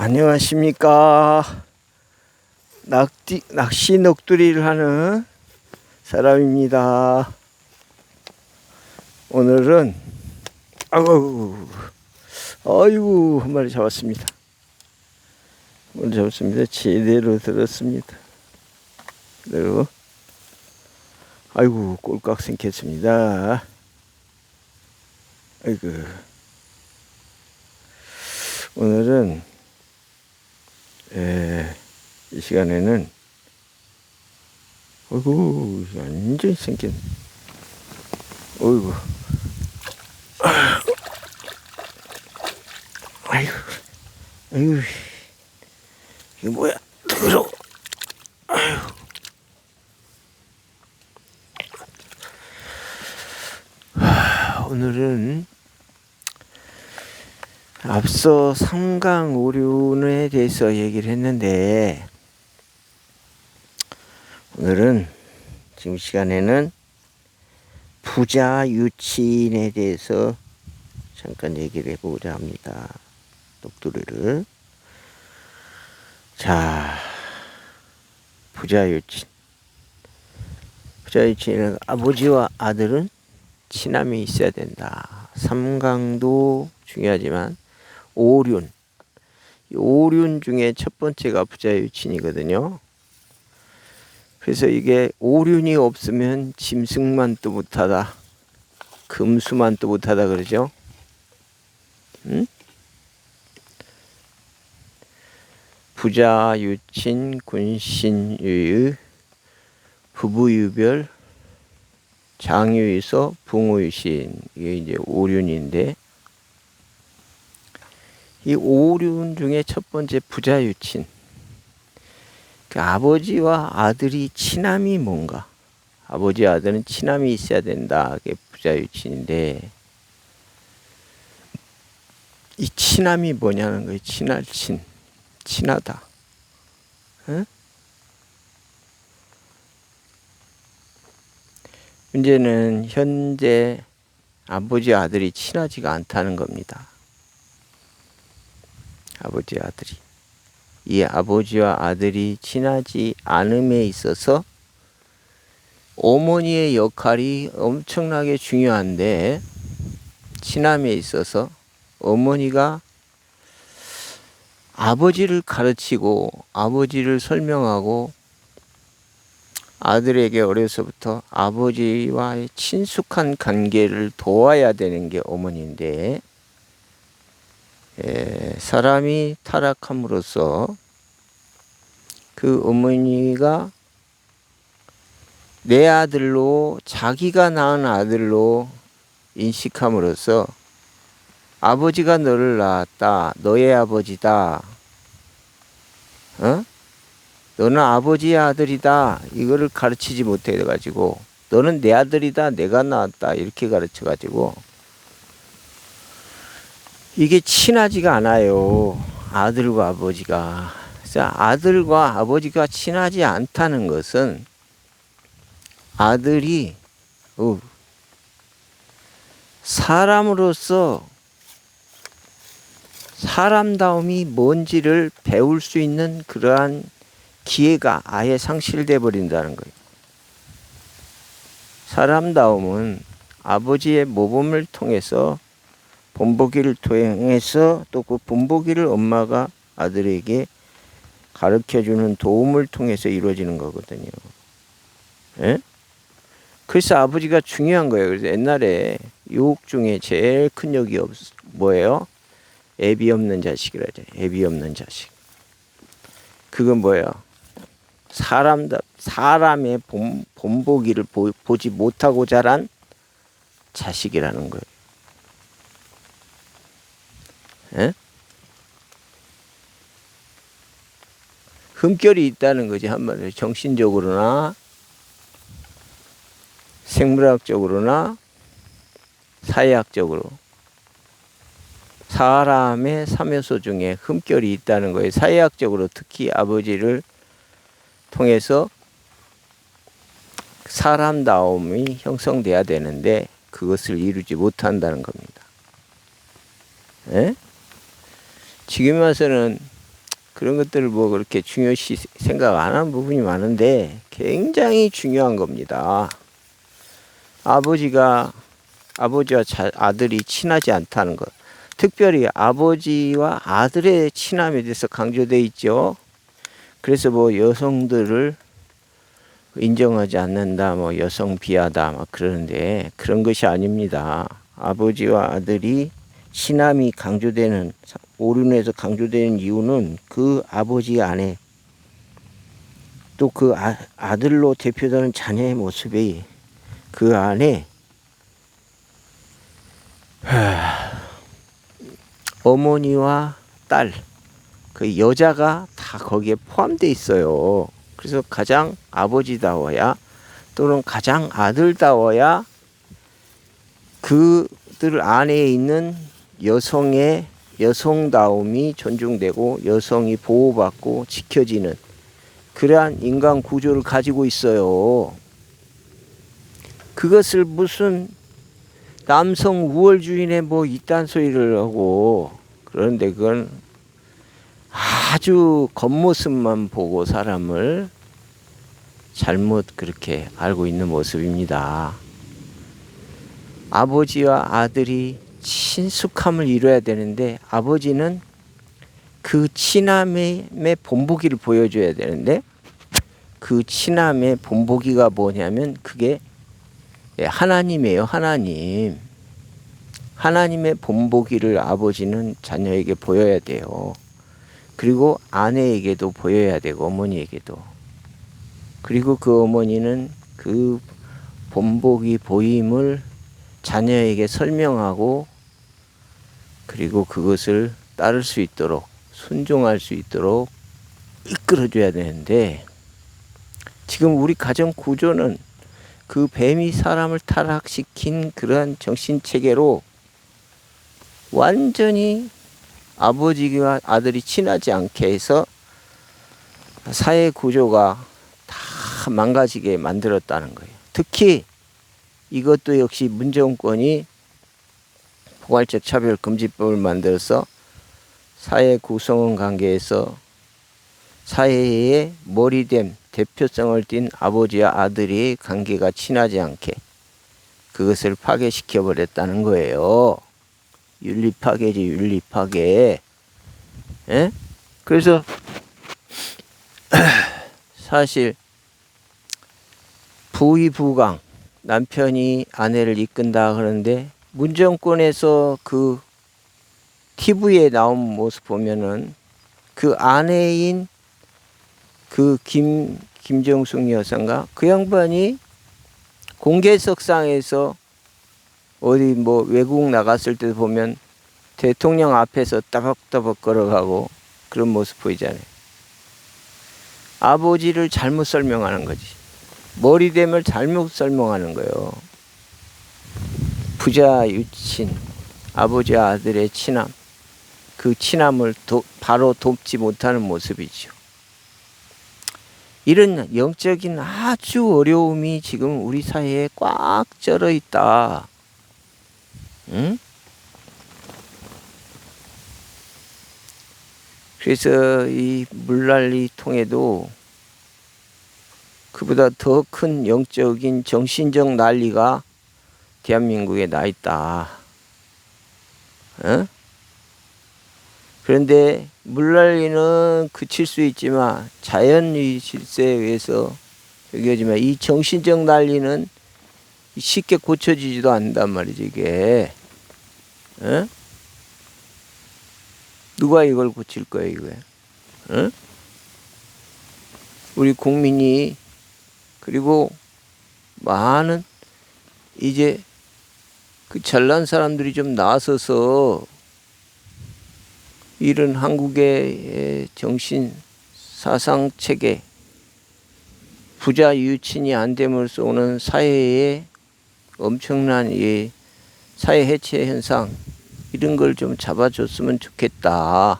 안녕하십니까. 낚시 넋두리를 하는 사람입니다. 오늘은 아이고 한 마리 잡았습니다. 오늘 잡았습니다. 제대로 들었습니다. 그리고 아이고 꼴깍 생겼습니다. 아이고 오늘은 이 시간에는 어이구 완전히 생긴 어이구 아이고 아이고 이게 뭐야 더러워. 아이고 오늘은 앞서 삼강오륜에 대해서 얘기를 했는데 오늘은 지금 시간에는 부자유친에 대해서 잠깐 얘기를 해보고자 합니다. 넋두리를. 자, 부자유친. 부자유친은 아버지와 아들은 친함이 있어야 된다. 삼강도 중요하지만 오륜. 오륜 중에 첫 번째가 부자유친이거든요. 그래서 이게 오륜이 없으면 짐승만도 못하다. 금수만도 못하다 그러죠. 응? 부자유친, 군신유의, 부부유별, 장유유서, 붕우유신. 이게 이제 오륜인데 이 오륜 중에 첫 번째 부자유친. 그 아버지와 아들이 친함이 뭔가? 아버지와 아들은 친함이 있어야 된다. 그게 부자유친인데 이 친함이 뭐냐는 거예요. 친하다. 응? 문제는 현재 아버지와 아들이 친하지가 않다는 겁니다. 아버지와 아들이. 이 아버지와 아들이 친하지 않음에 있어서 어머니의 역할이 엄청나게 중요한데 친함에 있어서 어머니가 아버지를 가르치고 아버지를 설명하고 아들에게 어려서부터 아버지와의 친숙한 관계를 도와야 되는 게 어머니인데 사람이 타락함으로써 그 어머니가 내 아들로 자기가 낳은 아들로 인식함으로써 아버지가 너를 낳았다. 너의 아버지다. 너는 아버지의 아들이다. 이거를 가르치지 못해가지고 너는 내 아들이다. 내가 낳았다. 이렇게 가르쳐가지고 이게 친하지가 않아요. 아들과 아버지가. 그래서 아들과 아버지가 친하지 않다는 것은 아들이 사람으로서 사람다움이 뭔지를 배울 수 있는 그러한 기회가 아예 상실돼 버린다는 거예요. 사람다움은 아버지의 모범을 통해서 본보기를 통해서 또 그 본보기를 엄마가 아들에게 가르쳐주는 도움을 통해서 이루어지는 거거든요. 예? 그래서 아버지가 중요한 거예요. 그래서 옛날에 유혹 중에 제일 큰 욕이 뭐예요? 애비 없는 자식이라죠. 애비 없는 자식. 그건 뭐예요? 사람의 본보기를 보지 못하고 자란 자식이라는 거예요. 예? 흠결이 있다는 거지 한마디로. 정신적으로나 생물학적으로나 사회학적으로 사람의 3요소 중에 흠결이 있다는 거예요. 사회학적으로 특히 아버지를 통해서 사람다움이 형성돼야 되는데 그것을 이루지 못한다는 겁니다. 예? 지금 와서는 그런 것들을 뭐 그렇게 중요시 생각 안 하는 부분이 많은데 굉장히 중요한 겁니다. 아버지와 아들이 친하지 않다는 것. 특별히 아버지와 아들의 친함에 대해서 강조되어 있죠. 그래서 뭐 여성들을 인정하지 않는다, 뭐 여성 비하다, 막 그러는데 그런 것이 아닙니다. 아버지와 아들이 친함이 강조되는, 오륜에서 강조되는 이유는 그 아버지 안에 또 그 아들로 대표되는 자녀의 모습이 그 안에 어머니와 딸, 그 여자가 다 거기에 포함되어 있어요. 그래서 가장 아버지다워야 또는 가장 아들다워야 그들 안에 있는 여성의 여성다움이 존중되고 여성이 보호받고 지켜지는 그러한 인간 구조를 가지고 있어요. 그것을 무슨 남성 우월주의네 뭐 이딴 소리를 하고, 그런데 그건 아주 겉모습만 보고 사람을 잘못 그렇게 알고 있는 모습입니다. 아버지와 아들이 친숙함을 이뤄야 되는데 아버지는 그 친함의 본보기를 보여줘야 되는데 그 친함의 본보기가 뭐냐면 그게 하나님이에요. 하나님의 본보기를 아버지는 자녀에게 보여야 돼요. 그리고 아내에게도 보여야 되고 어머니에게도. 그리고 그 어머니는 그 본보기 보임을 자녀에게 설명하고 그리고 그것을 따를 수 있도록 순종할 수 있도록 이끌어줘야 되는데 지금 우리 가정 구조는 그 뱀이 사람을 타락시킨 그러한 정신체계로 완전히 아버지와 아들이 친하지 않게 해서 사회 구조가 다 망가지게 만들었다는 거예요. 특히 이것도 역시 문정권이 포괄적 차별금지법을 만들어서 사회 구성원 관계에서 사회의 머리됨, 대표성을 띤 아버지와 아들의 관계가 친하지 않게 그것을 파괴시켜 버렸다는 거예요. 윤리 파괴지, 윤리 파괴. 예? 그래서 사실 부의부강, 남편이 아내를 이끈다 그러는데 문정권에서 그 TV에 나온 모습 보면은 그 아내인 그 김정숙 여사인가 그 양반이 공개석상에서 어디 뭐 외국 나갔을 때 보면 대통령 앞에서 따박따박 걸어가고 그런 모습 보이잖아요. 아버지를 잘못 설명하는 거지. 머리됨을 잘못 설명하는 거예요. 부자 유친, 아버지와 아들의 친함, 그 친함을 바로 돕지 못하는 모습이죠. 이런 영적인 아주 어려움이 지금 우리 사회에 꽉 쩔어 있다. 응? 그래서 이 물난리 통에도 그보다 더 큰 영적인 정신적 난리가 대한민국에 나 있다. 어? 그런데 물난리는 그칠 수 있지만 자연의 질서에 의해서 여기지만 이 정신적 난리는 쉽게 고쳐지지도 않는단 말이지 이게. 어? 누가 이걸 고칠 거예요 이거야? 어? 우리 국민이 그리고 많은 이제 그 잘난 사람들이 좀 나서서 이런 한국의 정신 사상 체계 부자 유친이 안 됨으로써 오는 사회의 엄청난 이 사회 해체 현상 이런 걸 좀 잡아줬으면 좋겠다.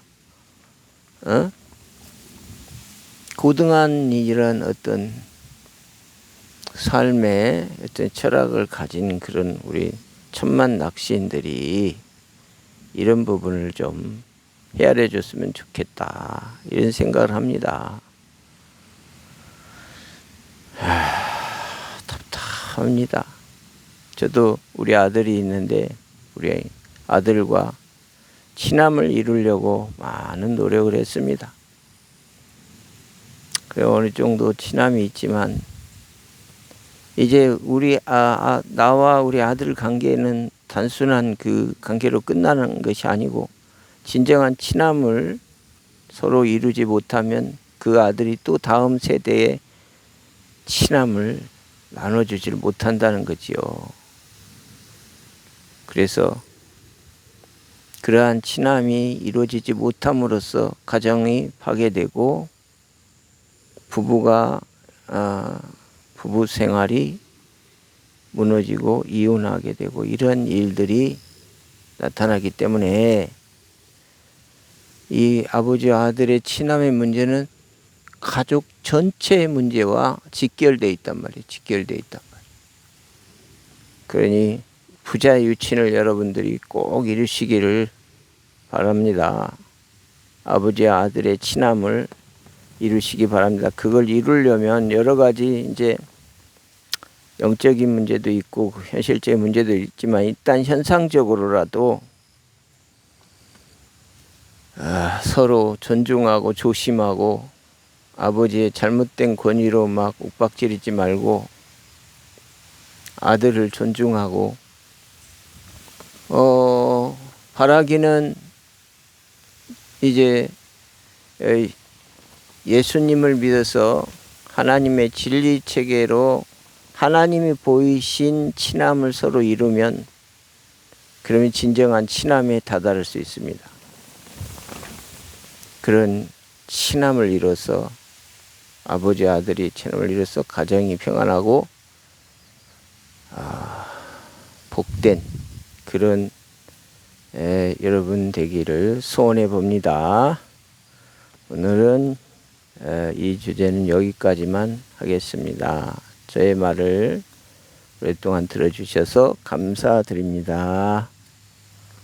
어? 고등한 이런 어떤 삶의 어떤 철학을 가진 그런 우리 천만 낚시인들이 이런 부분을 좀 헤아려 줬으면 좋겠다, 이런 생각을 합니다. 답답합니다. 저도 우리 아들이 있는데 우리 아들과 친함을 이루려고 많은 노력을 했습니다. 그 어느 정도 친함이 있지만 이제 우리 나와 우리 아들 관계는 단순한 그 관계로 끝나는 것이 아니고 진정한 친함을 서로 이루지 못하면 그 아들이 또 다음 세대에 친함을 나눠주질 못한다는 거지요. 그래서 그러한 친함이 이루어지지 못함으로써 가정이 파괴되고 부부 생활이 무너지고 이혼하게 되고 이런 일들이 나타나기 때문에 이 아버지와 아들의 친함의 문제는 가족 전체의 문제와 직결되어 있단 말이에요. 직결되어 있단 말이에요. 그러니 부자 유친을 여러분들이 꼭 이루시기를 바랍니다. 아버지와 아들의 친함을 이루시기 바랍니다. 그걸 이루려면 여러 가지 이제 영적인 문제도 있고 현실적인 문제도 있지만 일단 현상적으로라도 서로 존중하고 조심하고 아버지의 잘못된 권위로 막 윽박지르지 말고 아들을 존중하고 바라기는 이제 예수님을 믿어서 하나님의 진리 체계로 하나님이 보이신 친함을 서로 이루면 그러면 진정한 친함에 다다를 수 있습니다. 그런 친함을 이뤄서 아버지 아들이 친함을 이뤄서 가정이 평안하고 복된 그런 여러분 되기를 소원해 봅니다. 오늘은 이 주제는 여기까지만 하겠습니다. 저의 말을 오랫동안 들어주셔서 감사드립니다.